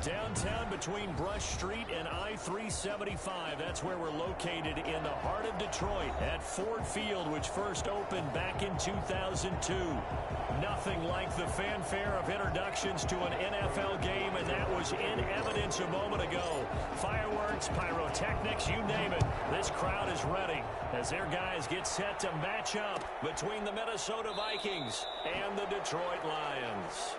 Downtown between Brush Street and I-375. That's where we're located in the heart of Detroit at Ford Field, which first opened back in 2002. Nothing like the fanfare of introductions to an NFL game, and that was in evidence a moment ago. Fireworks, pyrotechnics, you name it. This crowd is ready as their guys get set to match up between the Minnesota Vikings and the Detroit Lions.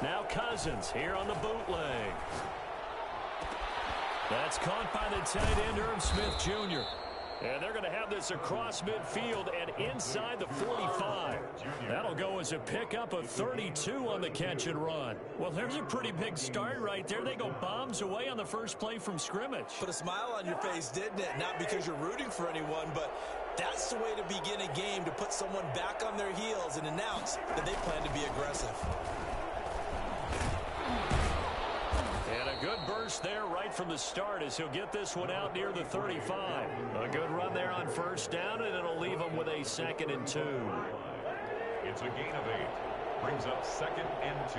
Now Cousins here on the bootleg. That's caught by the tight end, Irv Smith Jr. And they're going to have this across midfield and inside the 45. That'll go as a pickup of 32 on the catch and run. Well, there's a pretty big start right there. They go bombs away on the first play from scrimmage. Put a smile on your face, didn't it? Not because you're rooting for anyone, but that's the way to begin a game, to put someone back on their heels and announce that they plan to be aggressive. And a good burst there right from the start as he'll get this one out near the 35. A good run there on first down, and it'll leave him with a 2nd and 2. It's a gain of 8. Brings up 2nd and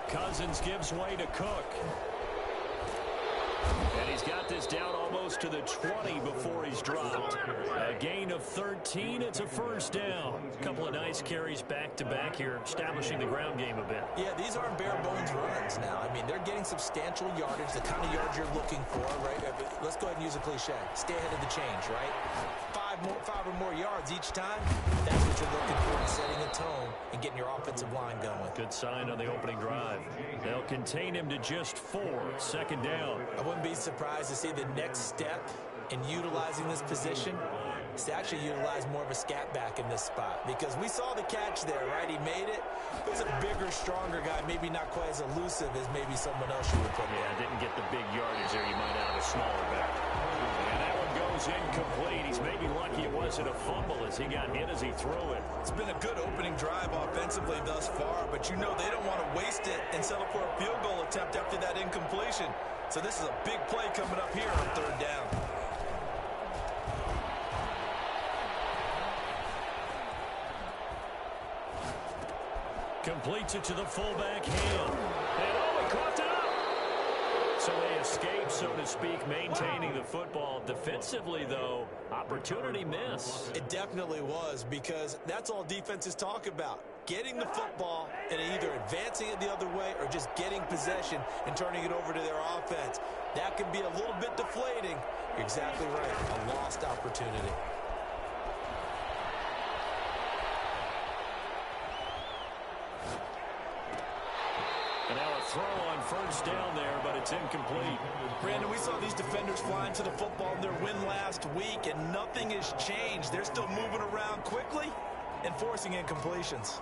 2. Cousins gives way to Cook. And he's got this down almost to the 20 before he's dropped. A gain of 13. It's a first down. A couple of nice carries back-to-back here, establishing the ground game a bit. Yeah, these aren't bare-bones runs now. I mean, they're getting substantial yardage, the kind of yards you're looking for, right? Let's go ahead and use a cliche. Stay ahead of the change, right? Five or more yards each time. That's what you're looking for in setting a tone and getting your offensive line going. Good sign on the opening drive. They'll contain him to just 4. 2nd down. I wouldn't be surprised to see the next step in utilizing this position is to actually utilize more of a scat back in this spot, because we saw the catch there, right? He made it. It was a bigger, stronger guy, maybe not quite as elusive as maybe someone else you would put there. Yeah, didn't get the big yardage there. You might have a smaller back. And that one goes incomplete. He's maybe lucky it wasn't a fumble as he got hit as he threw it. It's been a good opening drive offensively thus far, but you know they don't want to waste it and settle for a field goal attempt after that incompletion. So this is a big play coming up here on 3rd down. Completes it to the fullback, Ham. And he caught it up. So they escape, so to speak, maintaining the football. Defensively, though, opportunity miss. It definitely was, because that's all defenses talk about. Getting the football and either advancing it the other way or just getting possession and turning it over to their offense. That can be a little bit deflating. You're exactly right. A lost opportunity. And now a throw on first down there, but it's incomplete. Brandon, we saw these defenders flying to the football in their win last week, and nothing has changed. They're still moving around quickly and forcing incompletions.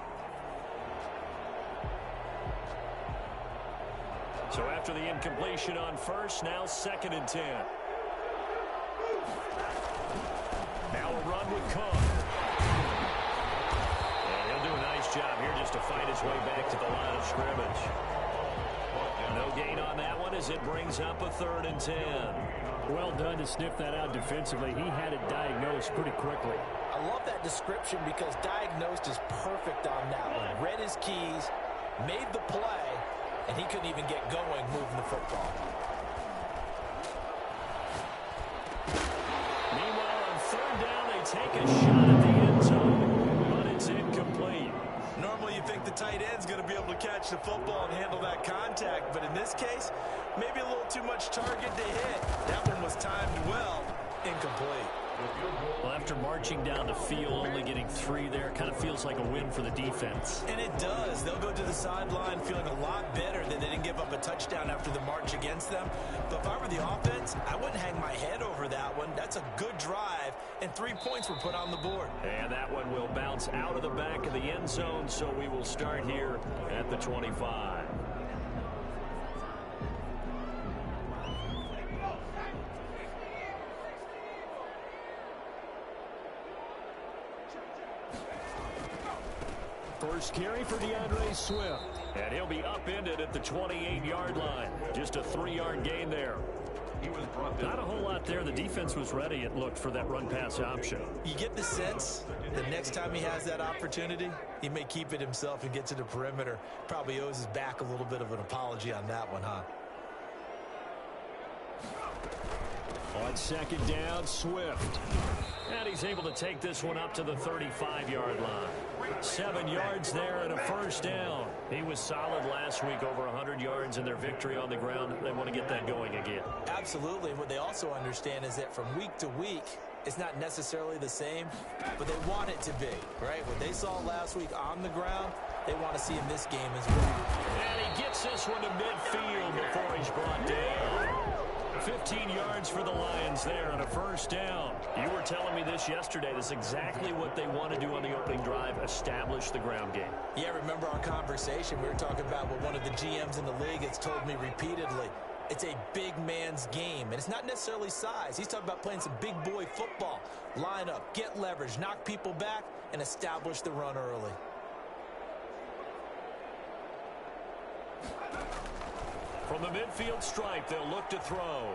So after the incompletion on first, now 2nd and 10. Now a run with Cook. And he'll do a nice job here just to fight his way back to the line of scrimmage. No gain on that one as it brings up a 3rd and 10. Well done to sniff that out defensively. He had it diagnosed pretty quickly. I love that description because diagnosed is perfect on that one. Read his keys, made the play, and he couldn't even get going moving the football. Meanwhile, on 3rd down, they take a shot at the end zone, but it's incomplete. Normally you think the tight end's going to be able to catch the football and handle that contact, but in this case, maybe a little too much target to hit. That one was timed well, incomplete. Well, after marching down the field, only getting 3 there, kind of feels like a win for the defense. And it does. They'll go to the sideline feeling a lot better that they didn't give up a touchdown after the march against them. But if I were the offense, I wouldn't hang my head over that one. That's a good drive, and 3 points were put on the board. And that one will bounce out of the back of the end zone, so we will start here at the 25. First carry for DeAndre Swift. And he'll be upended at the 28-yard line. Just a 3-yard gain there. Not a whole lot there. The defense was ready, it looked, for that run-pass option. You get the sense that next time he has that opportunity, he may keep it himself and get to the perimeter. Probably owes his back a little bit of an apology on that one, huh? On second down, Swift. And he's able to take this one up to the 35-yard line. 7 yards there and a first down. He was solid last week, over 100 yards in their victory on the ground. They want to get that going again. Absolutely. What they also understand is that from week to week, it's not necessarily the same, but they want it to be, right? What they saw last week on the ground, they want to see in this game as well. And he gets this one to midfield before he's brought down. 15 yards for the Lions there on a first down. You were telling me this yesterday. This is exactly what they want to do on the opening drive, establish the ground game. Yeah, remember our conversation? We were talking about what one of the GMs in the league has told me repeatedly. It's a big man's game, and it's not necessarily size. He's talking about playing some big boy football. Line up, get leverage, knock people back, and establish the run early. From the midfield stripe, they'll look to throw.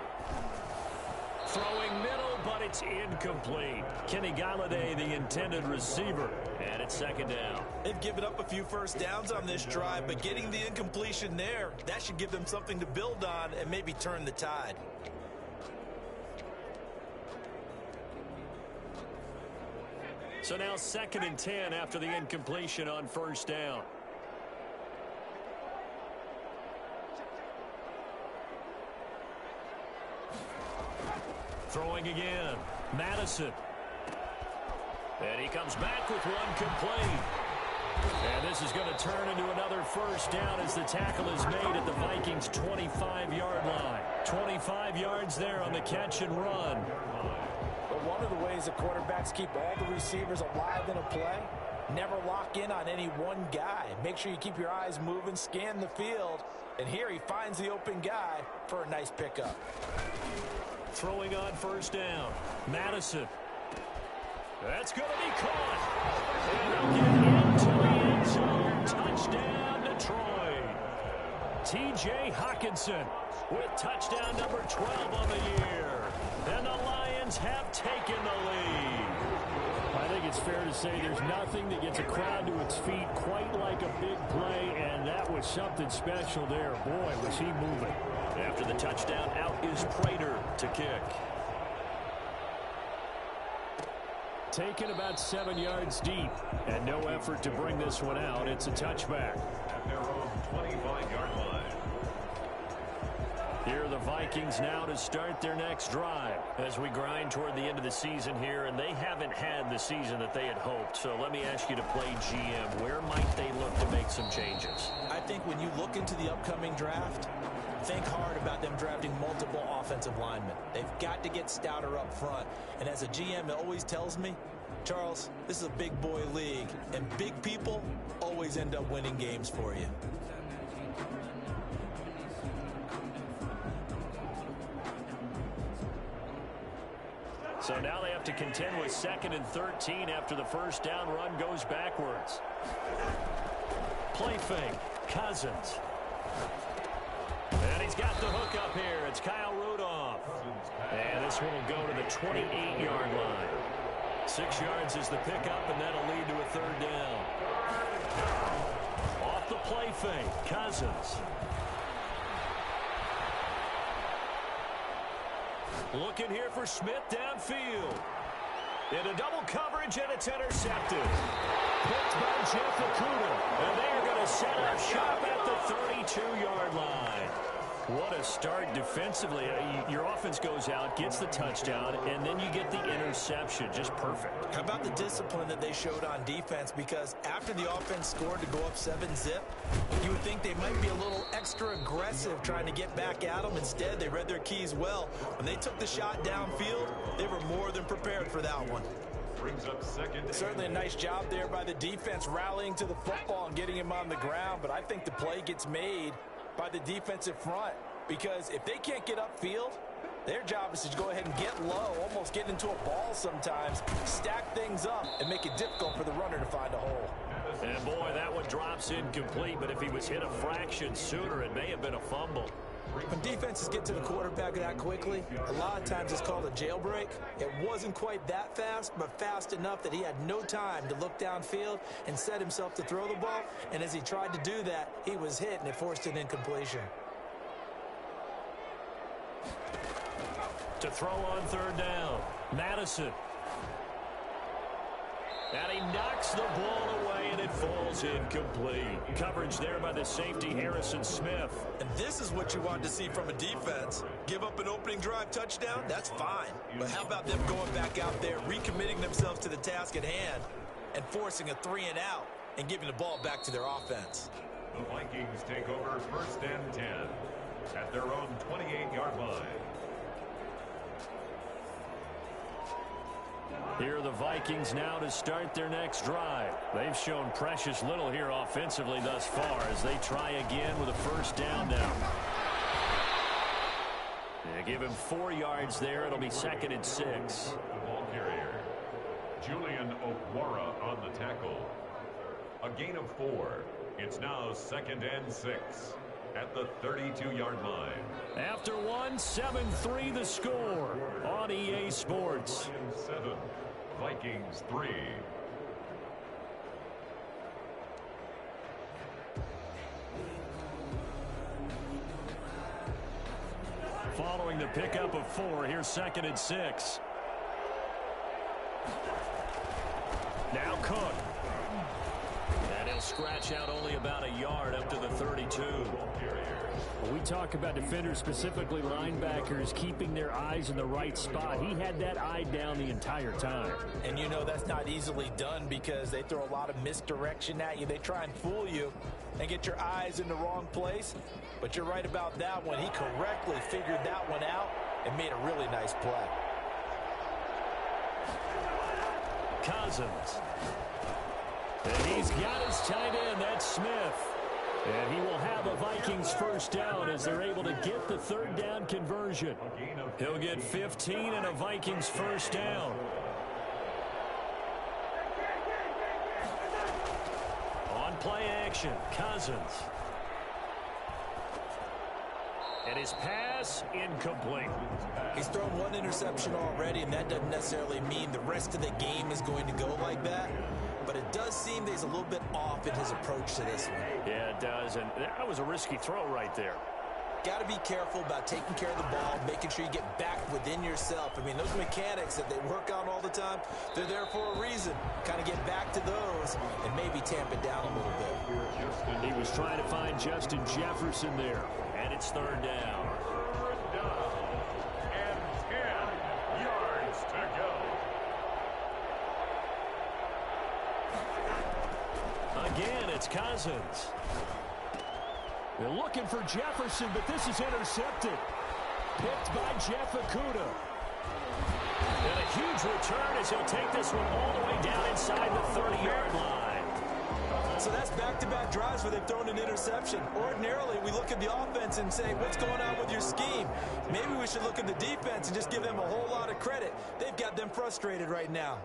Throwing middle, but it's incomplete. Kenny Galladay, the intended receiver, and it's second down. They've given up a few first downs on this drive, but getting the incompletion there, that should give them something to build on and maybe turn the tide. So now 2nd and 10 after the incompletion on first down. Throwing again, Madison. And he comes back with one complete. And this is going to turn into another first down as the tackle is made at the Vikings' 25-yard line. 25 yards there on the catch and run. But one of the ways the quarterbacks keep all the receivers alive in a play, never lock in on any one guy. Make sure you keep your eyes moving, scan the field. And here he finds the open guy for a nice pickup. Throwing on first down, Madison. That's going to be caught. And they'll get into the end zone. Touchdown, Detroit. T.J. Hockenson with touchdown number 12 on the year. And the Lions have taken the lead. I think it's fair to say there's nothing that gets a crowd to its feet quite like a big play, and that was something special there. Boy, was he moving. After the touchdown, out is Prater to kick. Taken about 7 yards deep, and no effort to bring this one out. It's a touchback. At their own 25-yard line. Here are the Vikings now to start their next drive as we grind toward the end of the season here, and they haven't had the season that they had hoped. So let me ask you to play GM. Where might they look to make some changes? I think when you look into the upcoming draft, think hard about them drafting multiple offensive linemen. They've got to get stouter up front. And as a GM, it always tells me, Charles, this is a big boy league, and big people always end up winning games for you. So now they have to contend with 2nd and 13 after the first down run goes backwards. Play fake, Cousins. And he's got the hook up here. It's Kyle Rudolph. And this one will go to the 28-yard line. 6 yards is the pickup, and that'll lead to a third down. Off the play fake, Cousins. Looking here for Smith downfield. Into double coverage, and it's intercepted. Picked by Jeff Okudah. And they are going to set up shop at the 32-yard line. What a start defensively. Your offense goes out, gets the touchdown, and then you get the interception. Just perfect. How about the discipline that they showed on defense? Because after the offense scored to go up 7-zip, you would think they might be a little extra aggressive trying to get back at them. Instead, they read their keys well. When they took the shot downfield, they were more than prepared for that one. Brings up second. Certainly a nice job there by the defense rallying to the football and getting him on the ground. But I think the play gets made by the defensive front, because if they can't get upfield, Their job is to go ahead and get low, almost get into a ball sometimes, stack things up, and make it difficult for the runner to find a hole. And boy, that one drops incomplete, but if he was hit a fraction sooner, it may have been a fumble. When defenses get to the quarterback that quickly, a lot of times it's called a jailbreak. It wasn't quite that fast, but fast enough that he had no time to look downfield and set himself to throw the ball. And as he tried to do that, he was hit, and it forced an incompletion. To throw on third down, Madison. And he knocks the ball away, and it falls incomplete. Coverage there by the safety, Harrison Smith. And this is what you want to see from a defense. Give up an opening drive touchdown, that's fine. But how about them going back out there, recommitting themselves to the task at hand, and forcing a 3-and-out, and giving the ball back to their offense. The Vikings take over 1st and 10 at their own 28-yard line. Here are the Vikings now to start their next drive. They've shown precious little here offensively thus far as they try again with a first down now. They give him 4 yards there. It'll be 2nd and 6. The ball carrier, Julian Okwara on the tackle. A gain of 4. It's now 2nd and 6 at the 32-yard line. After one, 7-3 the score on EA Sports. 7, Vikings 3. Following the pickup of 4, here's 2nd and 6. Now Cook. And he'll scratch out only about a yard up to the 32. When we talk about defenders, specifically linebackers, keeping their eyes in the right spot. He had that eye down the entire time. And you know that's not easily done because they throw a lot of misdirection at you. They try and fool you and get your eyes in the wrong place. But you're right about that one. He correctly figured that one out and made a really nice play. Cousins. And he's got his tight end. That's Smith. And he will have a Vikings first down as they're able to get the 3rd down conversion. He'll get 15 and a Vikings first down. On play action, Cousins. And his pass incomplete. He's thrown 1 interception already, and that doesn't necessarily mean the rest of the game is going to go like that. But it does seem that he's a little bit off in his approach to this one. Yeah, it does. And that was a risky throw right there. Got to be careful about taking care of the ball, making sure you get back within yourself. I mean, those mechanics that they work on all the time, they're there for a reason. Kind of get back to those and maybe tamp it down a little bit. He was trying to find Justin Jefferson there. And it's 3rd down. And 10 yards to go. Again, it's Cousins. They're looking for Jefferson, but this is intercepted. Picked by Jeff Okudah. And a huge return as he'll take this one all the way down inside the 30-yard line. So that's back-to-back drives where they've thrown an interception. Ordinarily, we look at the offense and say, what's going on with your scheme? Maybe we should look at the defense and just give them a whole lot of credit. They've got them frustrated right now.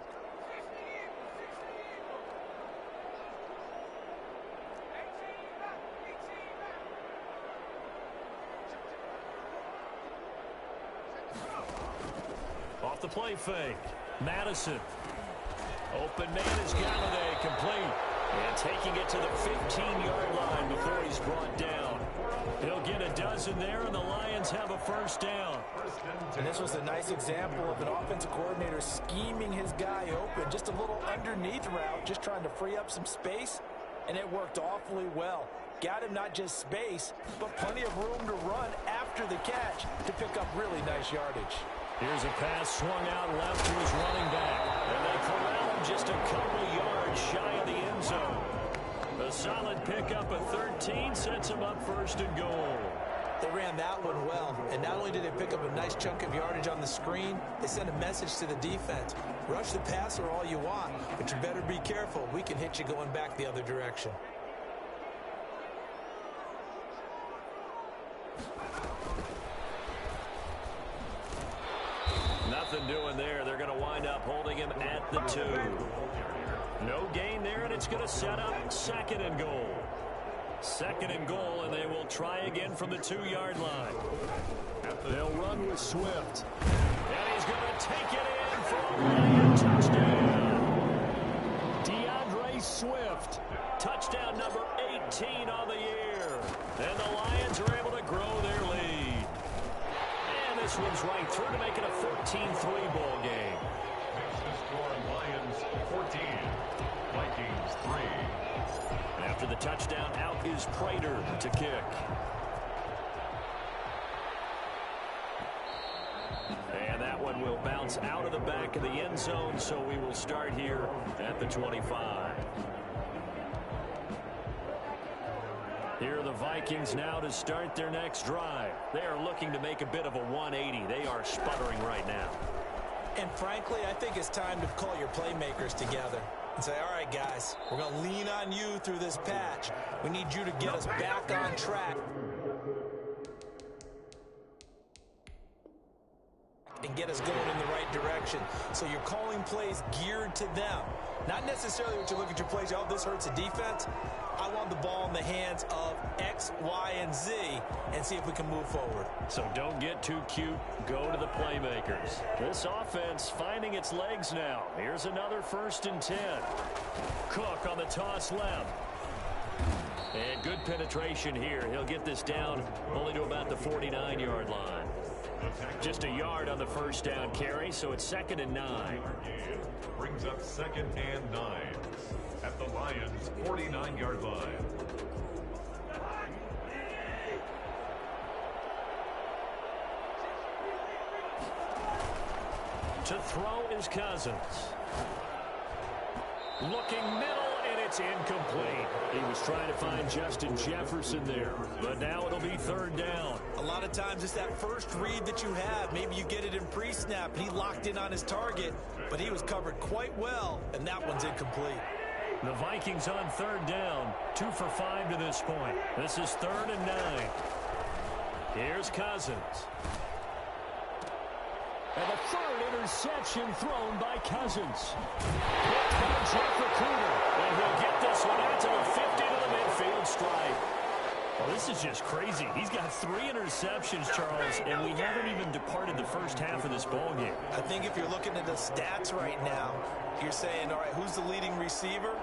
Off the play fake. Madison. Open man is Galladay, complete. And taking it to the 15-yard line before he's brought down. He'll get a dozen there, and the Lions have a first down. And this was a nice example of an offensive coordinator scheming his guy open. Just a little underneath route, just trying to free up some space, and it worked awfully well. Got him not just space, but plenty of room to run after the catch to pick up really nice yardage. Here's a pass swung out left to his running back. And they corral him just a couple yards shy of the end zone. A solid pickup of 13 sets him up 1st and goal. They ran that one well, and not only did they pick up a nice chunk of yardage on the screen, they sent a message to the defense. Rush the passer all you want, but you better be careful. We can hit you going back the other direction. bring him at the 2. No gain there, and it's going to set up 2nd and goal. 2nd and goal, and they will try again from the 2-yard line. They'll run with Swift. And he's going to take it in for a Lion touchdown. DeAndre Swift. Touchdown number 18 on the year. And the Lions are able to grow their lead. And this one's right through to make it a 14-3 ball game. Next score, Lions 14, Vikings 3. After the touchdown, out is Prater to kick. And that one will bounce out of the back of the end zone, so we will start here at the 25. Here are the Vikings now to start their next drive. They are looking to make a bit of a 180. They are sputtering right now. And frankly, I think it's time to call your playmakers together and say, all right, guys, we're going to lean on you through this patch. We need you to get us back on track and get us going in the right direction. So you're calling plays geared to them. Not necessarily what you look at your plays, oh, this hurts the defense. I want the ball in the hands of X, Y, and Z and see if we can move forward. So don't get too cute. Go to the playmakers. This offense finding its legs now. Here's another 1st and 10. Cook on the toss left. And good penetration here. He'll get this down only to about the 49-yard line. Just a yard on the 1st down carry, so it's 2nd and 9. Brings up 2nd and 9 at the Lions' 49-yard line. To throw is Cousins. Looking middle, and it's incomplete. He was trying to find Justin Jefferson there, but now it'll be 3rd down. A lot of times it's that first read that you have. Maybe you get it in pre-snap, and he locked in on his target, but he was covered quite well, and that one's incomplete. The Vikings on 3rd down, 2 for 5 to this point. This is 3rd and 9. Here's Cousins. And the 3rd interception thrown by Cousins. Picked by Jeff Okudah. And he'll get this one out to the 50 to the midfield stripe. Well, this is just crazy. He's got 3 interceptions, Charles, and we haven't even departed the first half of this ball game. I think if you're looking at the stats right now, you're saying, all right, who's the leading receiver?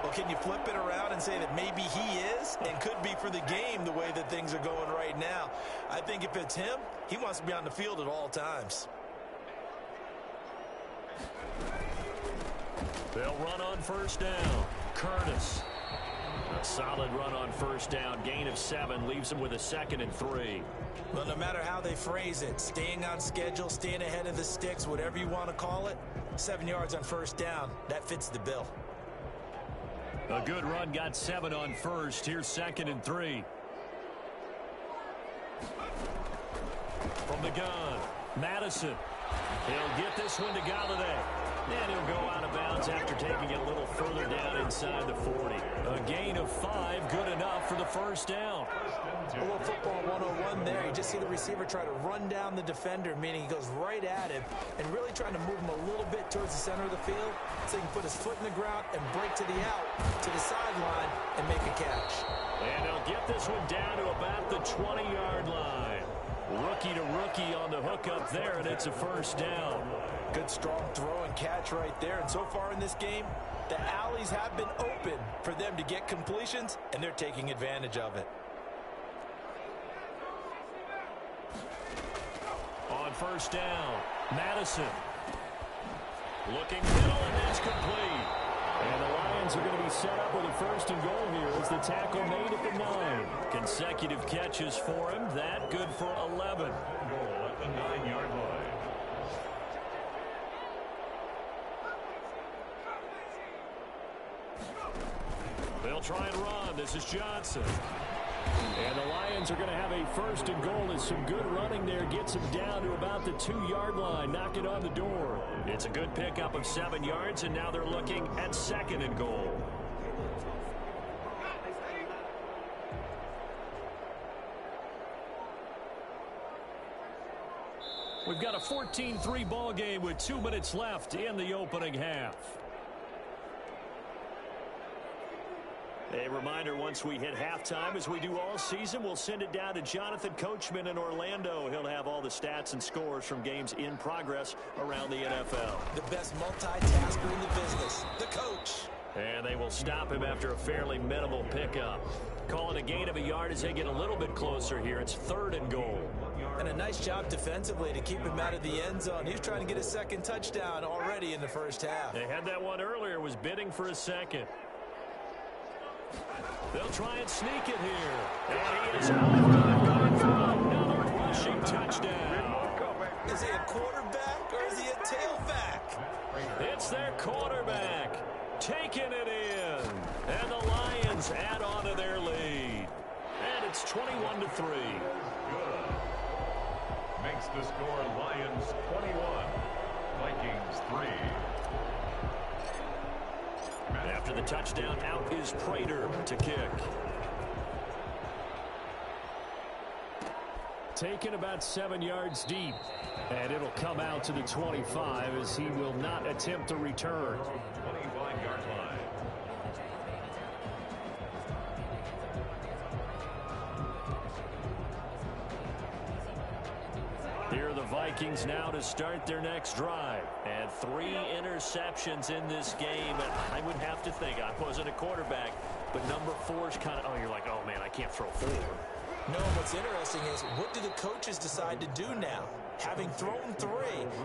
Well, can you flip it around and say that maybe he is and could be for the game the way that things are going right now? I think if it's him, he wants to be on the field at all times. They'll run on 1st down. Curtis. A solid run on 1st down. Gain of 7 leaves them with a 2nd and 3. Well, no matter how they phrase it, staying on schedule, staying ahead of the sticks, whatever you want to call it, 7 yards on 1st down, that fits the bill. A good run, got 7 on 1st. Here's 2nd and 3. From the gun, Madison. He'll get this one to Galladay. And he'll go out of bounds after taking it a little further down inside the 40. A gain of 5, good enough for the 1st down. A little football 101 there. You just see the receiver try to run down the defender, meaning he goes right at him and really trying to move him a little bit towards the center of the field so he can put his foot in the ground and break to the out, to the sideline, and make a catch. And he'll get this one down to about the 20-yard line. Rookie to rookie on the hook up there, and it's a 1st down. Good strong throw and catch right there. And so far in this game, the alleys have been open for them to get completions, and they're taking advantage of it. On 1st down, Madison. Looking middle, and that's complete. And the Lions are going to be set up with a 1st and goal here as the tackle made at the 9. Consecutive catches for him. That good for 11. Goal at the 9-yard line. They'll try and run. This is Johnson. And the Lions are going to have a 1st and goal as some good running there gets him down to about the 2-yard line. Knock it on the door. It's a good pickup of 7 yards, and now they're looking at 2nd and goal. We've got a 14-3 ball game with 2 minutes left in the opening half. A reminder, once we hit halftime, as we do all season, we'll send it down to Jonathan Coachman in Orlando. He'll have all the stats and scores from games in progress around the NFL. The best multitasker in the business, the coach. And they will stop him after a fairly minimal pickup. Call it a gain of a yard as they get a little bit closer here. It's 3rd and goal. And a nice job defensively to keep him out of the end zone. He was trying to get a second touchdown already in the first half. They had that one earlier, was bidding for a second. They'll try and sneak it here. And he is going for another rushing touchdown. Is he a quarterback or is he a tailback? It's their quarterback taking it in. And the Lions add on to their lead. And it's 21-3. Good. Makes the score Lions 21, Vikings 3. After the touchdown, out is Prater to kick. Taken about 7 yards deep. And it'll come out to the 25 as he will not attempt a return. 25-yard line. Here are the Vikings now to start their next drive. And 3 interceptions in this game. And I would have to think, I wasn't a quarterback, but number 4 is kind of, you're like, oh, man, I can't throw 4. No, what's interesting is, what do the coaches decide to do now? Having thrown 3,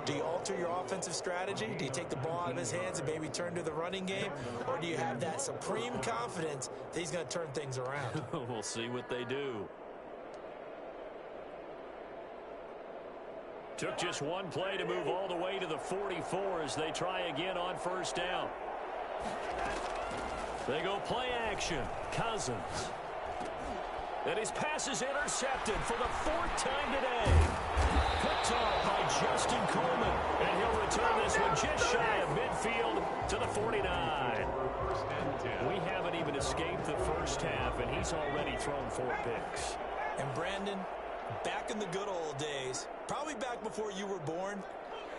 do you alter your offensive strategy? Do you take the ball out of his hands and maybe turn to the running game? Or do you have that supreme confidence that he's going to turn things around? We'll see what they do. Took just one play to move all the way to the 44 as they try again on first down. They go play action. Cousins. And his pass is intercepted for the 4th time today. Picked off by Justin Coleman. And he'll return this one just shy of midfield to the 49. We haven't even escaped the first half, and he's already thrown 4 picks. And Brandon, back in the good old days, probably back before you were born,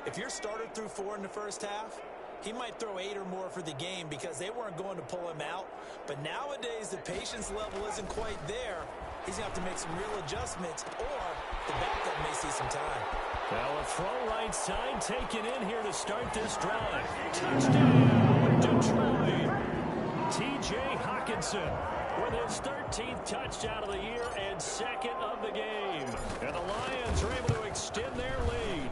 if your starter threw 4 in the first half, he might throw 8 or more for the game because they weren't going to pull him out. But nowadays, the patience level isn't quite there. He's going to have to make some real adjustments, or the backup may see some time. Now a throw right side taken in here to start this drive. Touchdown, Detroit. T.J. Hockenson with his 13th touchdown of the year and 2nd of the game. And the Lions are able to extend their lead.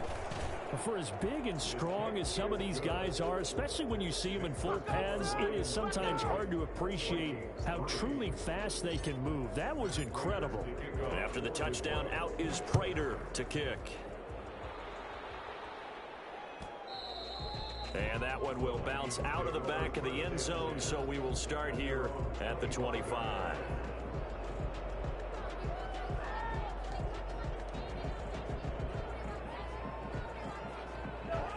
For as big and strong as some of these guys are, especially when you see them in full pads, it is sometimes hard to appreciate how truly fast they can move. That was incredible. After the touchdown, out is Prater to kick. And that one will bounce out of the back of the end zone, so we will start here at the 25.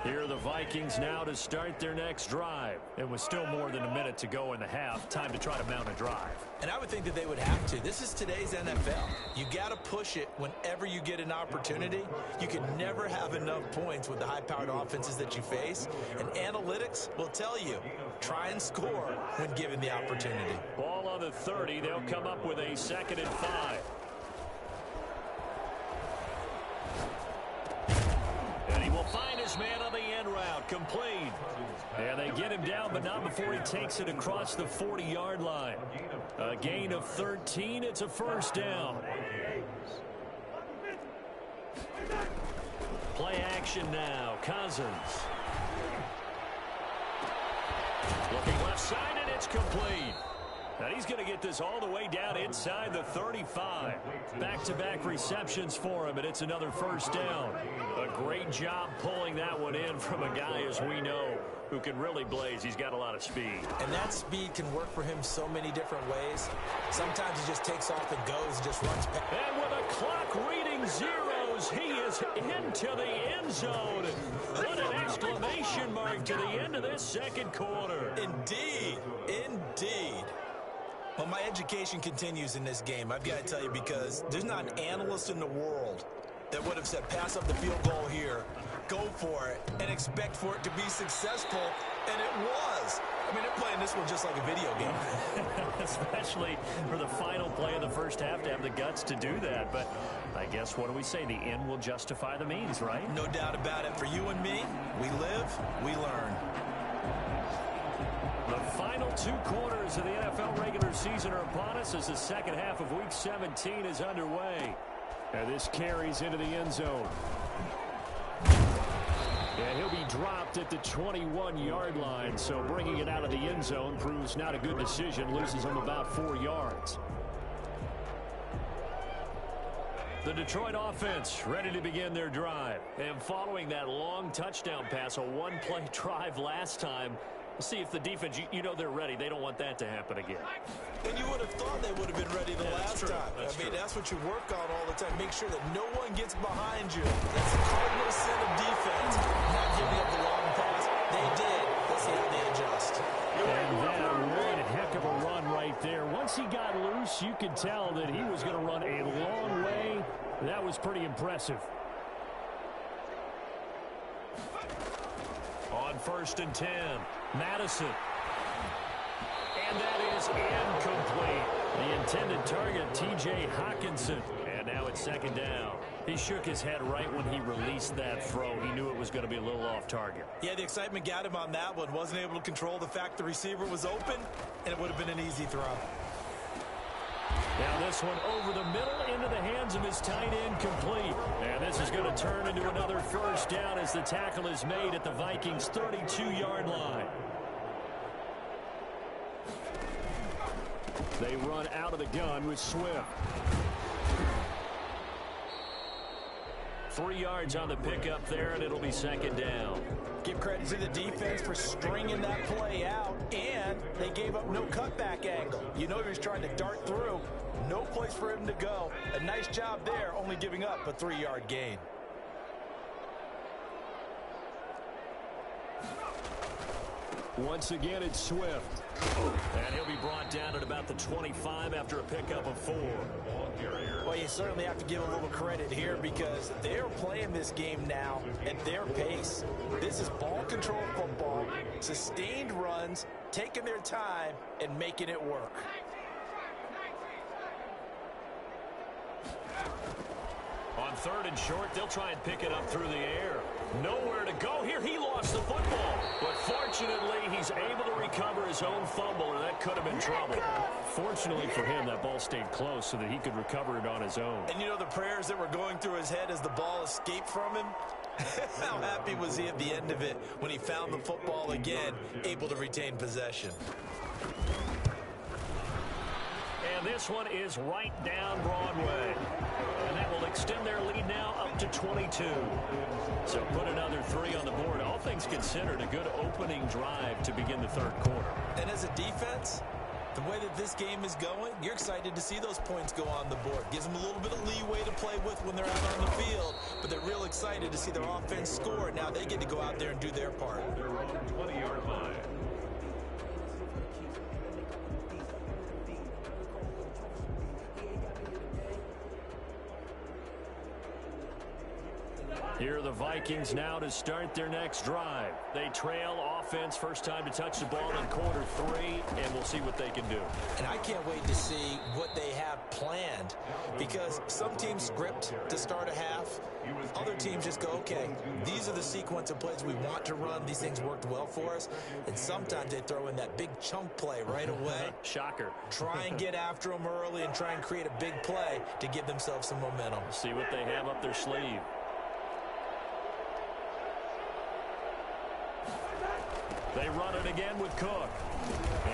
Here are the Vikings now to start their next drive. It was still more than a minute to go in the half. Time to try to mount a drive. And I would think that they would have to. This is today's NFL. You got to push it whenever you get an opportunity. You can never have enough points with the high-powered offenses that you face. And analytics will tell you, try and score when given the opportunity. Ball on the 30. They'll come up with a 2nd and 5. And he will find his man on the end route. Complete. And they get him down, but not before he takes it across the 40-yard line. A gain of 13. It's a first down. Play action now. Cousins. Looking left side, and it's complete. And he's going to get this all the way down inside the 35. Back-to-back receptions for him, and it's another first down. A great job pulling that one in from a guy, as we know, who can really blaze. He's got a lot of speed. And that speed can work for him so many different ways. Sometimes he just takes off and goes, just runs past. And with a clock reading zeros, he is into the end zone. What an exclamation mark to the end of this second quarter. Indeed. Indeed. Well, my education continues in this game, I've got to tell you, because there's not an analyst in the world that would have said pass up the field goal here, go for it, and expect for it to be successful, and it was. I mean, they're playing this one just like a video game. Especially for the final play of the first half to have the guts to do that. But I guess, what do we say? The end will justify the means, right? No doubt about it. For you and me, we live, we learn. The final 2 quarters of the NFL regular season are upon us as the second half of Week 17 is underway. And this carries into the end zone. And he'll be dropped at the 21-yard line, so bringing it out of the end zone proves not a good decision, loses him about 4 yards. The Detroit offense ready to begin their drive. And following that long touchdown pass, a one-play drive last time, we'll see if the defense, you know they're ready. They don't want that to happen again. And you would have thought they would have been ready the last time. That's what you work on all the time. Make sure that no one gets behind you. That's the cardinal sin of defense. Not giving up the long pass. They did. Let's see how they adjust. And that one heck of a run right there. Once he got loose, you could tell that he was going to run a long way. That was pretty impressive. On 1st and 10, Madison. And that is incomplete. The intended target, T.J. Hockenson. And now it's 2nd down. He shook his head right when he released that throw. He knew it was going to be a little off target. Yeah, the excitement got him on that one. Wasn't able to control the fact the receiver was open, and it would have been an easy throw. Now this one over the middle into the hands of his tight end, complete. And this is going to turn into another 1st down as the tackle is made at the Vikings' 32-yard line. They run out of the gun with Swift. 3 yards on the pickup there, and it'll be 2nd down. Give credit to the defense for stringing that play out, and they gave up no cutback angle. You know he was trying to dart through. No place for him to go. A nice job there, only giving up a 3-yard gain. Once again, it's Swift. And he'll be brought down at about the 25 after a pickup of 4. Well, you certainly have to give a little credit here because they're playing this game now at their pace. This is ball control football, sustained runs, taking their time, and making it work. On 3rd and short, they'll try and pick it up through the air. Nowhere to go here. He lost the football. But fortunately, he's able to recover his own fumble, or that could have been trouble. Fortunately for him, that ball stayed close so that he could recover it on his own. And you know the prayers that were going through his head as the ball escaped from him? How happy was he at the end of it when he found the football again, able to retain possession? And this one is right down Broadway. And that will extend their lead now up to 22. So put another 3 on the board. All things considered, a good opening drive to begin the 3rd quarter. And as a defense, the way that this game is going, you're excited to see those points go on the board. Gives them a little bit of leeway to play with when they're out on the field, but they're real excited to see their offense score. Now they get to go out there and do their part. They're on the 20-yard line. Here are the Vikings now to start their next drive. They trail offense, first time to touch the ball in quarter 3, and we'll see what they can do. And I can't wait to see what they have planned, because some teams script to start a half. Other teams just go, okay, these are the sequence of plays we want to run. These things worked well for us. And sometimes they throw in that big chunk play right away. Shocker. Try and get after them early and try and create a big play to give themselves some momentum. See what they have up their sleeve. They run it again with Cook.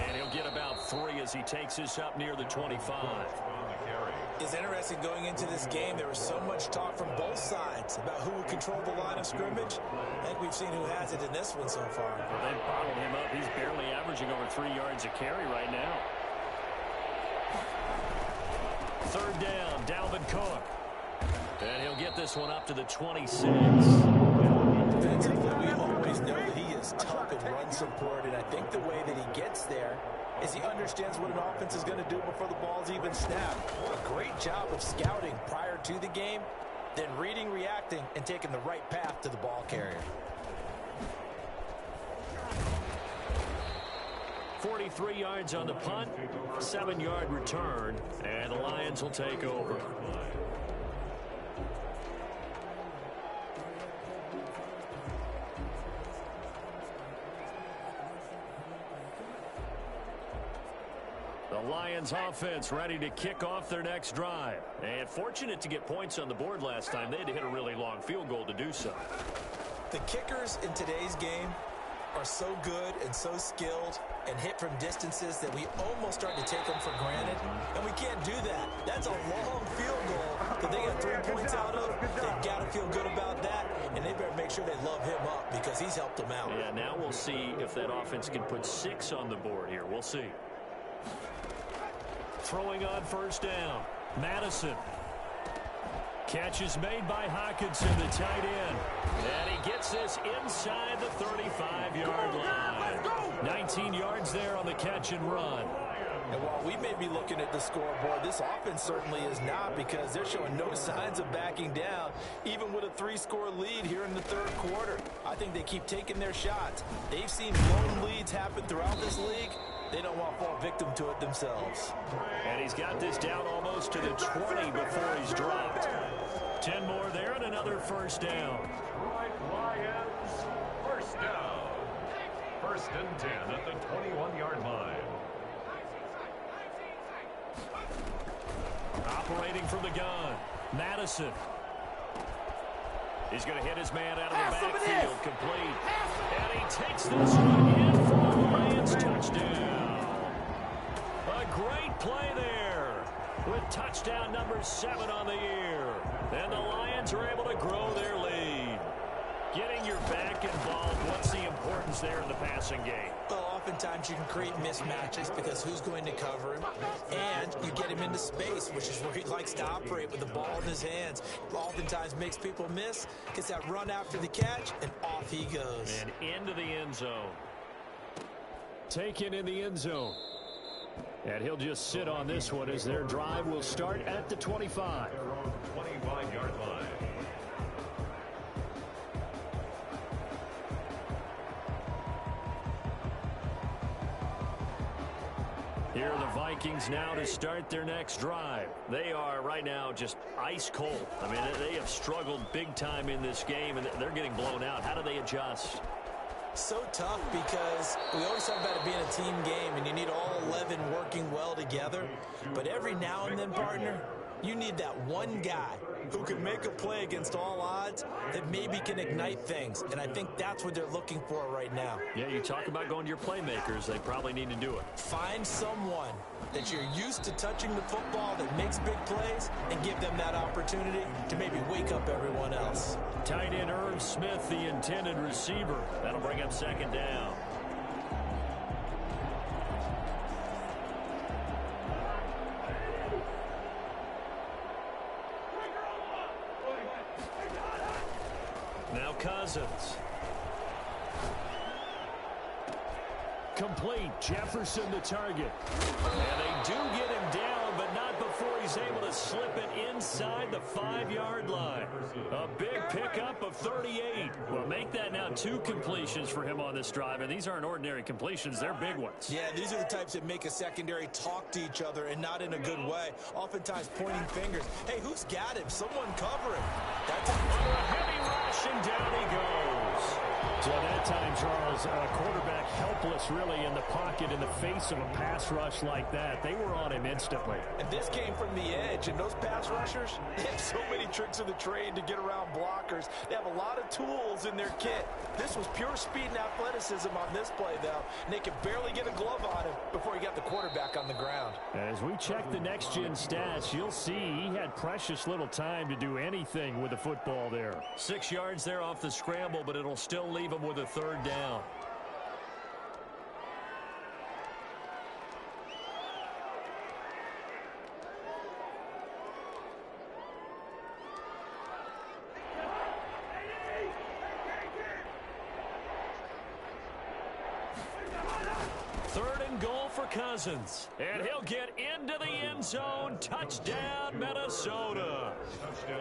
And he'll get about 3 as he takes this up near the 25. It's interesting going into this game. There was so much talk from both sides about who would control the line of scrimmage. I think we've seen who has it in this one so far. Well, they've bottled him up. He's barely averaging over 3 yards a carry right now. 3rd down, Dalvin Cook. And he'll get this one up to the 26. Defensively, we always know that he is tough in run support, and I think the way that he gets there is he understands what an offense is going to do before the ball's even snapped. A great job of scouting prior to the game, then reading, reacting, and taking the right path to the ball carrier. 43 yards on the punt, 7-yard return, and the Lions will take over. The Lions offense ready to kick off their next drive. And fortunate to get points on the board last time. They had to hit a really long field goal to do so. The kickers in today's game are so good and so skilled and hit from distances that we almost start to take them for granted. And we can't do that. That's a long field goal that they get 3 points out of. They've got to feel good about that, and they better make sure they love him up because he's helped them out. Yeah, now we'll see if that offense can put 6 on the board here. We'll see. Throwing on first down. Madison. Catch is made by Hockenson, the tight end. And he gets this inside the 35-yard line. 19 yards there on the catch and run. And while we may be looking at the scoreboard, this offense certainly is not, because they're showing no signs of backing down, even with a 3-score lead here in the third quarter. I think they keep taking their shots. They've seen blown leads happen throughout this league. They don't want to fall victim to it themselves. And he's got this down almost to the 20 before he's dropped. 10 more there and another first down. Lions, first down. First and 10 at the 21-yard line. Operating from the gun, Madison. He's going to hit his man out of the backfield, complete. And he takes this one in for the Lions touchdown. A great play there with touchdown number 7 on the year. And the Lions are able to grow their lead. Getting your back involved, what's the importance there in the passing game? Well, oftentimes you can create mismatches because who's going to cover him, and you get him into space, which is where he likes to operate with the ball in his hands. Oftentimes makes people miss, gets that run after the catch, and off he goes. And into the end zone. Taken in the end zone. And he'll just sit on this one as their drive will start at the 25. 25-yard line. Here are the Vikings now to start their next drive. They are right now just ice cold. I mean, they have struggled big time in this game, and they're getting blown out. How do they adjust? So tough, because we always talk about it being a team game, and you need all 11 working well together. But every now and then, partner, you need that one guy who can make a play against all odds that maybe can ignite things. And I think that's what they're looking for right now. Yeah, you talk about going to your playmakers. They probably need to do it. Find someone that you're used to touching the football that makes big plays and give them that opportunity to maybe wake up everyone else. Tight end Irv Smith, the intended receiver. That'll bring up second down. Now Cousins. Complete. Jefferson the target. And they do get him down, but not before he's able to slip it inside the 5-yard line. A big pickup of 38. Well, make that now 2 completions for him on this drive, and these aren't ordinary completions. They're big ones. Yeah, these are the types that make a secondary talk to each other, and not in a good way. Oftentimes pointing fingers. Hey, who's got him? Someone cover him. That's a heavy rush, and down he goes. So that time, Charles, quarterback helpless really in the pocket in the face of a pass rush like that. They were on him instantly. And this came from the edge, and those pass rushers, they have so many tricks of the trade to get around blockers. They have a lot of tools in their kit. This was pure speed and athleticism on this play, though, and they could barely get a glove on him before he got the quarterback on the ground. As we check the next-gen stats, you'll see he had precious little time to do anything with the football there. 6 yards there off the scramble, but it'll still leave him with a third down. 3rd and goal for Cousins. And he'll get into the end zone. Touchdown, Minnesota.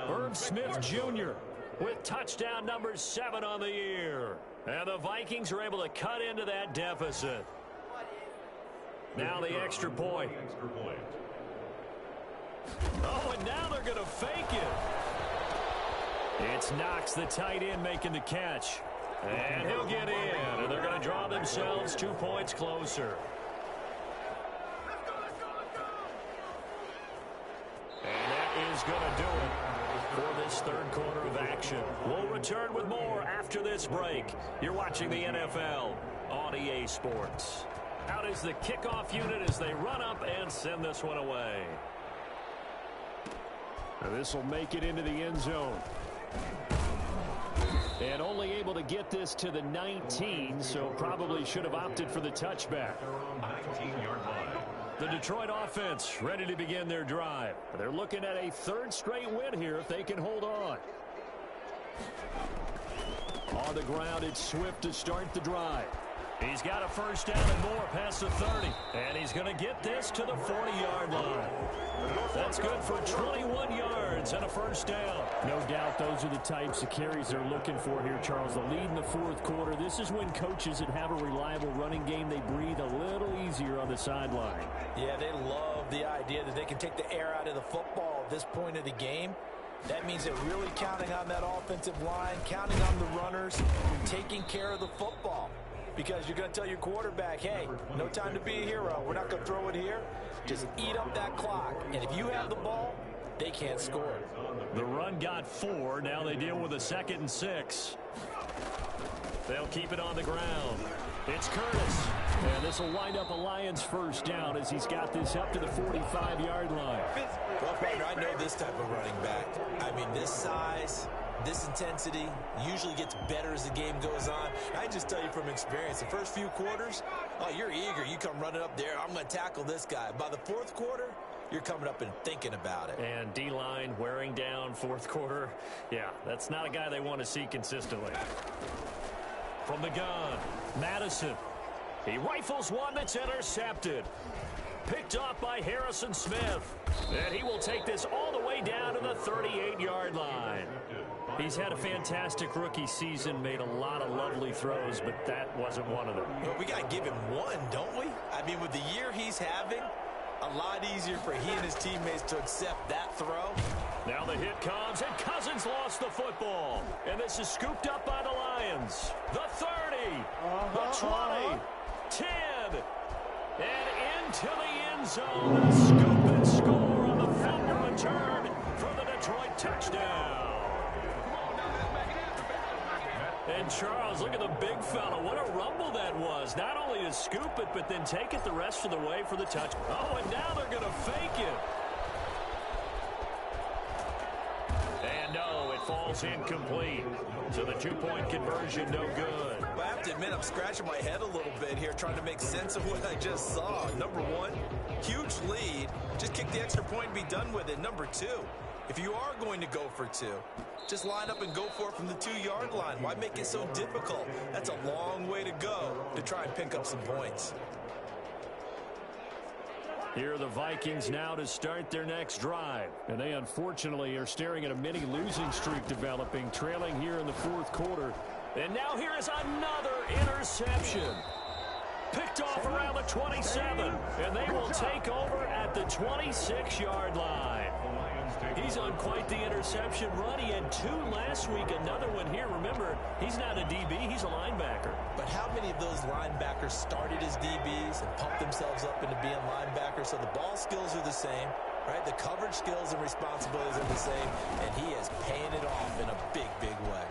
Herb Smith Jr. with touchdown number 7 on the year. And the Vikings are able to cut into that deficit. Now the extra point. Oh, and now they're going to fake it. It's Knox, the tight end, making the catch. And he'll get in, and they're going to draw themselves 2 points closer. And that is going to do it for this 3rd quarter of action. We'll return with more after this break. You're watching the NFL on EA Sports. Out is the kickoff unit as they run up and send this one away. And this will make it into the end zone. And only able to get this to the 19, so probably should have opted for the touchback. 19-yard line. The Detroit offense ready to begin their drive. They're looking at a 3rd straight win here if they can hold on. On the ground, it's Swift to start the drive. He's got a 1st down and more past the 30. And he's going to get this to the 40-yard line. That's good for 21 yards and a 1st down. No doubt those are the types of carries they're looking for here, Charles. The lead in the 4th quarter. This is when coaches that have a reliable running game, they breathe a little easier on the sideline. Yeah, they love the idea that they can take the air out of the football at this point of the game. That means they're really counting on that offensive line, counting on the runners, taking care of the football. Because you're going to tell your quarterback, hey, no time to be a hero. We're not going to throw it here. Just eat up that clock. And if you have the ball, they can't score. The run got 4. Now they deal with a 2nd and 6. They'll keep it on the ground. It's Curtis. And this will wind up a Lions 1st down as he's got this up to the 45-yard line. Well, partner, I know this type of running back. I mean, this size, this intensity usually gets better as the game goes on. I just tell you from experience, the first few quarters, oh, you're eager. You come running up there. I'm going to tackle this guy. By the 4th quarter, you're coming up and thinking about it. And D-line wearing down 4th quarter. Yeah, that's not a guy they want to see consistently. From the gun, Madison. He rifles one that's intercepted. Picked off by Harrison Smith. And he will take this all the way down to the 38-yard line. He's had a fantastic rookie season, made a lot of lovely throws, but that wasn't one of them. Well, we got to give him one, don't we? I mean, with the year he's having, a lot easier for he and his teammates to accept that throw. Now the hit comes, and Cousins lost the football. And this is scooped up by the Lions. The 30, the 20, 10, and into the end zone. A scoop and score on the fumble return for the Detroit touchdown. And Charles, look at the big fella. What a rumble that was. Not only to scoop it, but then take it the rest of the way for the touch. Oh, and now they're going to fake it. And no, it falls incomplete. So the 2-point conversion, no good. But I have to admit, I'm scratching my head a little bit here, trying to make sense of what I just saw. Number one, huge lead. Just kick the extra point and be done with it. Number two, if you are going to go for 2, just line up and go for it from the 2-yard line. Why make it so difficult? That's a long way to go to try and pick up some points. Here are the Vikings now to start their next drive. And they unfortunately are staring at a mini losing streak developing, trailing here in the 4th quarter. And now here is another interception. Picked off around the 27. And they will take over at the 26-yard line. He's on quite the interception run. He had 2 last week, another one here. Remember, he's not a DB, he's a linebacker. But how many of those linebackers started as DBs and pumped themselves up into being linebackers? So the ball skills are the same, right? The coverage skills and responsibilities are the same, and he is paying it off in a big, big way.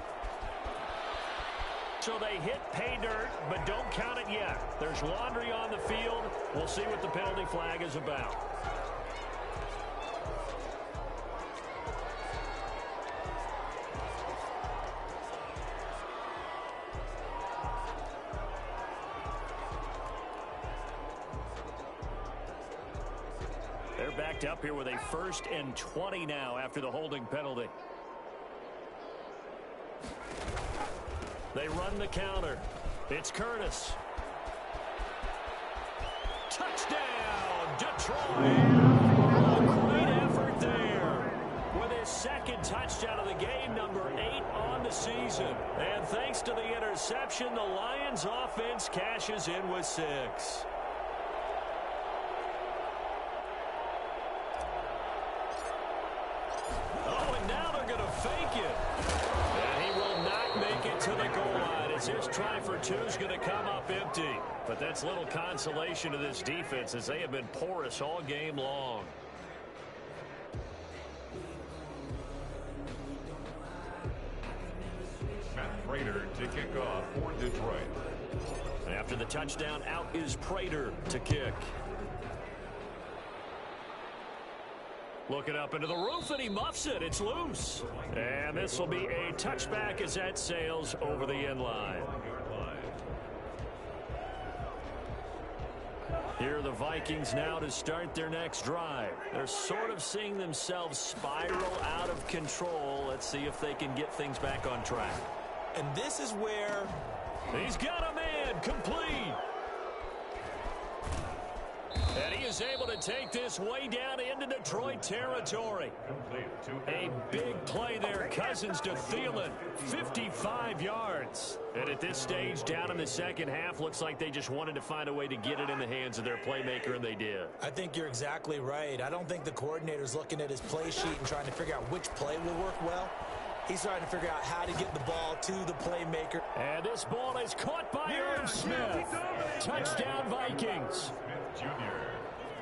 So they hit pay dirt, but don't count it yet. There's laundry on the field. We'll see what the penalty flag is about. They're backed up here with a 1st and 20 now after the holding penalty. They run the counter. It's Curtis. Touchdown, Detroit. A great effort there. With his second touchdown of the game, number 8 on the season. And thanks to the interception, the Lions offense cashes in with 6. Oh, and now they're going to fake it. And he will not make it to the goal line as his try for 2 is going to come up empty. But that's little consolation to this defense as they have been porous all game long. Prater to kick off for Detroit. After the touchdown, out is Prater to kick. Looking up into the roof, and he muffs it. It's loose. And this will be a touchback as that sails over the end line. Here are the Vikings now to start their next drive. They're sort of seeing themselves spiral out of control. Let's see if they can get things back on track. And this is where he's got a man complete. And he is able to take this way down into Detroit territory. A big play there. Cousins to Thielen. 55 yards. And at this stage, down in the second half, looks like they just wanted to find a way to get it in the hands of their playmaker, and they did. I think you're exactly right. I don't think the coordinator's looking at his play sheet and trying to figure out which play will work well. He's trying to figure out how to get the ball to the playmaker. And this ball is caught by Irv Smith. Touchdown, Vikings.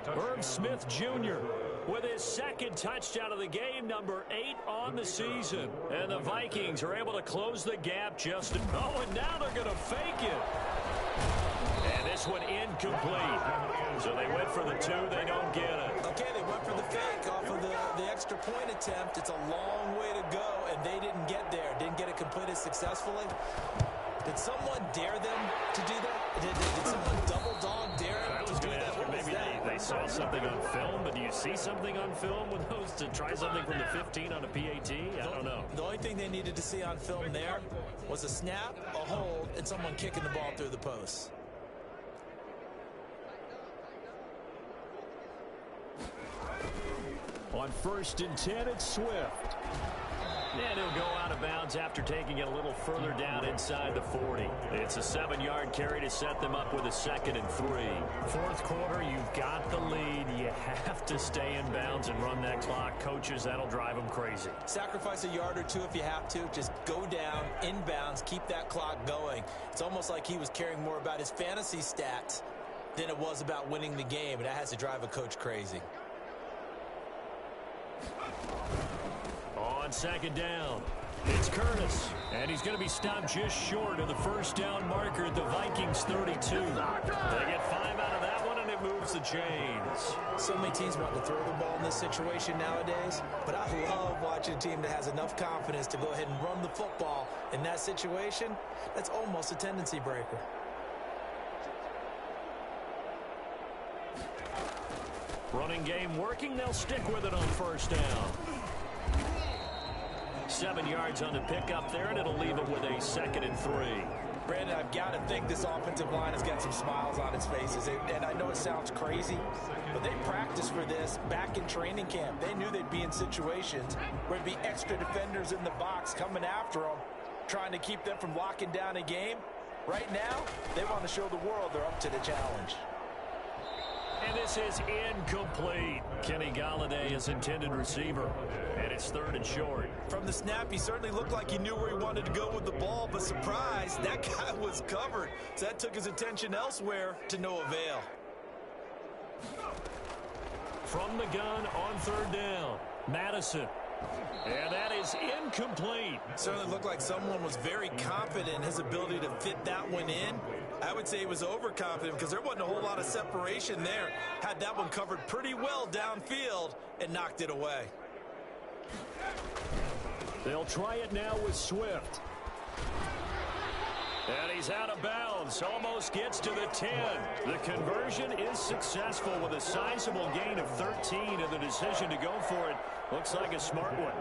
Irv Smith Jr. with his second touchdown of the game, number 8 on the season. And the Vikings are able to close the gap just and now they're going to fake it. And this one incomplete. So they went for the 2. They don't get it. Okay, they went for the fake off of the extra point attempt. It's a long way to go, and they didn't get there. Didn't get it completed successfully. Did someone dare them to do that? Did someone double dog dare them to do that? What was maybe that? they saw something on film, but do you see something on film with those to try something from the 15 on a PAT? I don't know. The only thing they needed to see on film there was a snap, a hold, and someone kicking the ball through the post. On 1st and 10, it's Swift. And he'll go out of bounds after taking it a little further down inside the 40. It's a 7-yard carry to set them up with a 2nd and 3. Fourth quarter, you've got the lead. You have to stay in bounds and run that clock. Coaches, that'll drive them crazy. Sacrifice a yard or 2 if you have to. Just go down, in bounds, keep that clock going. It's almost like he was caring more about his fantasy stats than it was about winning the game, and that has to drive a coach crazy. On 2nd down, it's Curtis, and he's going to be stopped just short of the first down marker at the Vikings 32. They get 5 out of that one, and it moves the chains. So many teams want to throw the ball in this situation nowadays, but I love watching a team that has enough confidence to go ahead and run the football in that situation. That's almost a tendency breaker. Running game working. They'll stick with it on first down. 7 yards on the pickup there, and it'll leave it with a 2nd and 3. Brandon, I've got to think this offensive line has got some smiles on its faces. And I know it sounds crazy, but they practiced for this back in training camp. They knew they'd be in situations where there'd be extra defenders in the box coming after them, trying to keep them from locking down a game. Right now, they want to show the world they're up to the challenge. And this is incomplete. Kenny Golladay is intended receiver. And it's 3rd and short. From the snap, he certainly looked like he knew where he wanted to go with the ball, but surprise, that guy was covered. So that took his attention elsewhere to no avail. From the gun on 3rd down, Madison. And that is incomplete. Certainly looked like someone was very confident in his ability to fit that one in. I would say he was overconfident because there wasn't a whole lot of separation there. Had that one covered pretty well downfield and knocked it away. They'll try it now with Swift. And he's out of bounds. Almost gets to the 10. The conversion is successful with a sizable gain of 13, and the decision to go for it looks like a smart one.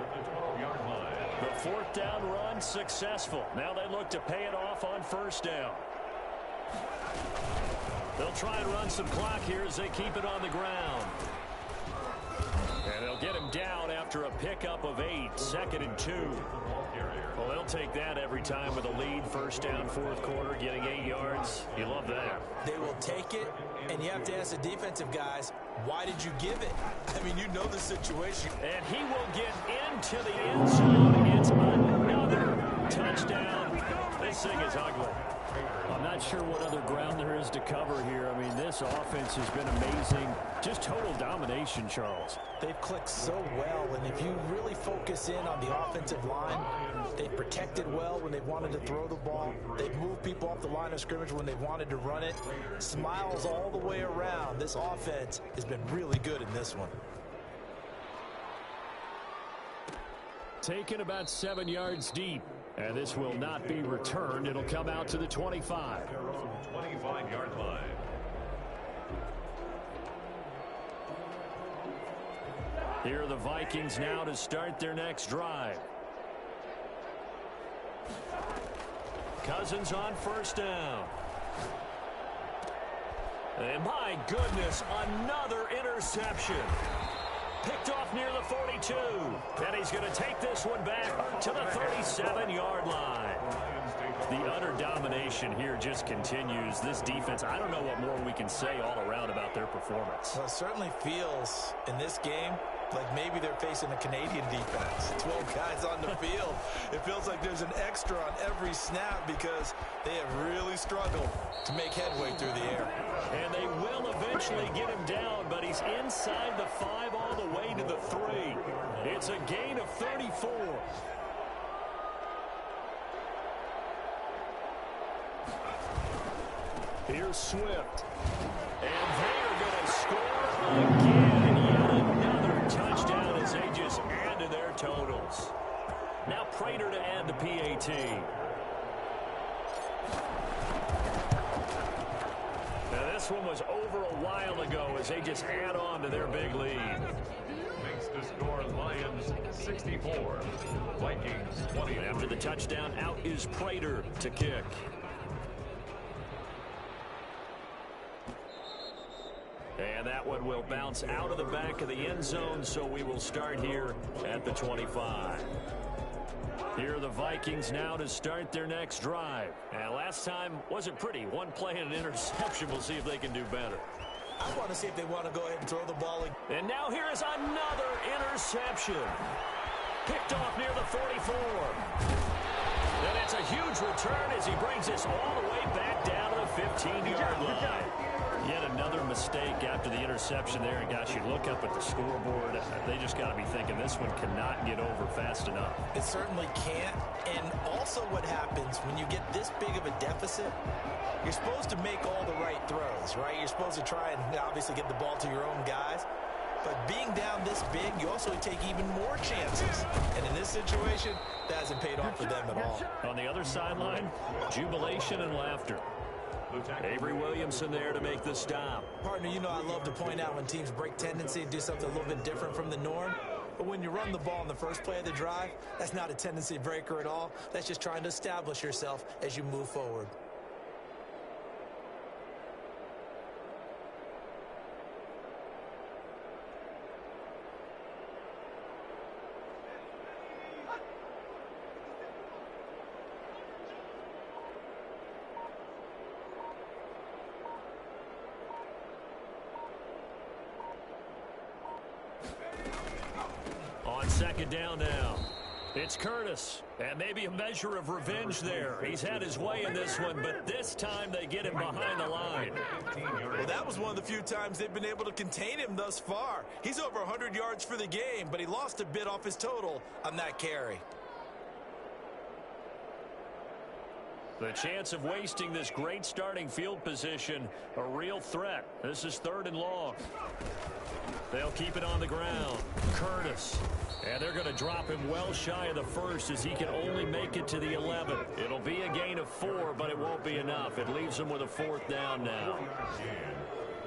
The 4th down run successful. Now they look to pay it off on 1st down. The They'll try and run some clock here as they keep it on the ground. And they'll get him down after a pickup of 8, 2nd and 2. Well, they'll take that every time with a lead. First down, fourth quarter, getting 8 yards. You love that. They will take it, and you have to ask the defensive guys, why did you give it? I mean, you know the situation. And he will get into the end zone. It's another touchdown. This thing is ugly. I'm not sure what other ground there is to cover here. I mean, this offense has been amazing. Just total domination, Charles. They've clicked so well, and if you really focus in on the offensive line, they've protected well when they've wanted to throw the ball. They've moved people off the line of scrimmage when they've wanted to run it. Smiles all the way around. This offense has been really good in this one. Taken about 7 yards deep. And this will not be returned. It'll come out to the 25. 25-yard line. Here are the Vikings now to start their next drive. Cousins on first down. And my goodness, another interception. Picked off near the 42. And he's going to take this one back to the 37-yard line. The utter domination here just continues. This defense, I don't know what more we can say all around about their performance. Well, it certainly feels in this game like maybe they're facing a Canadian defense. 12 guys on the field. It feels like there's an extra on every snap because they have really struggled to make headway through the air. And they will eventually get him down, but he's inside the 5 all the way to the 3. It's a gain of 34. Here's Swift. And they are going to score again. Yet another touchdown as they just add to their totals. Now Prater to add the PAT. Now this one was over a while ago as they just add on to their big lead. Makes the score Lions 64, Vikings 20. After the touchdown, out is Prater to kick. And that one will bounce out of the back of the end zone, so we will start here at the 25. Here are the Vikings now to start their next drive. And last time wasn't pretty. One play and an interception. We'll see if they can do better. I want to see if they want to go ahead and throw the ball. And now here is another interception. Picked off near the 44. And it's a huge return as he brings this all the way back down to the 15-yard line. Yet another mistake after the interception there. And gosh, you look up at the scoreboard, they just got to be thinking this one cannot get over fast enough. It certainly can't. And also what happens when you get this big of a deficit, you're supposed to make all the right throws, right? You're supposed to try and obviously get the ball to your own guys. But being down this big, you also take even more chances. And in this situation, that hasn't paid off for them at all. On the other sideline, jubilation and laughter. Avery Williamson there to make the stop. Partner, you know I love to point out when teams break tendency and do something a little bit different from the norm. But when you run the ball in the first play of the drive, that's not a tendency breaker at all. That's just trying to establish yourself as you move forward. Second down now. It's Curtis. And maybe a measure of revenge there. He's had his way in this one, but this time they get him behind the line. Well, that was one of the few times they've been able to contain him thus far. He's over 100 yards for the game, but he lost a bit off his total on that carry. The chance of wasting this great starting field position, a real threat. This is 3rd and long. They'll keep it on the ground. Curtis. And they're going to drop him well shy of the 1st as he can only make it to the 11. It'll be a gain of 4, but it won't be enough. It leaves him with a 4th down now.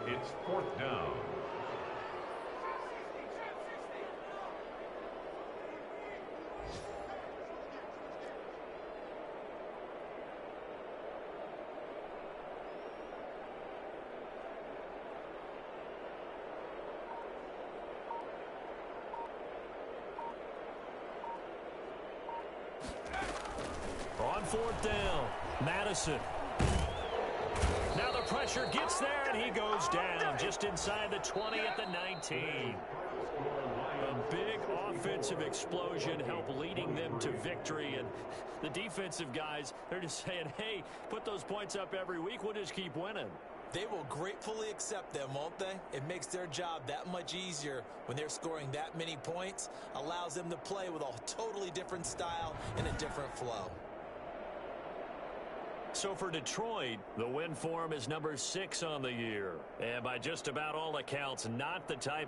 It's 4th down. fourth down. Madison. Now the pressure gets there, and he goes down just inside the 20 at the 19. A big offensive explosion helped leading them to victory. And the defensive guys, they're just saying, hey, put those points up every week. We'll just keep winning. They will gratefully accept them, won't they? It makes their job that much easier when they're scoring that many points. Allows them to play with a totally different style and a different flow. So for Detroit, the win form is number 6 on the year. And by just about all accounts, not the type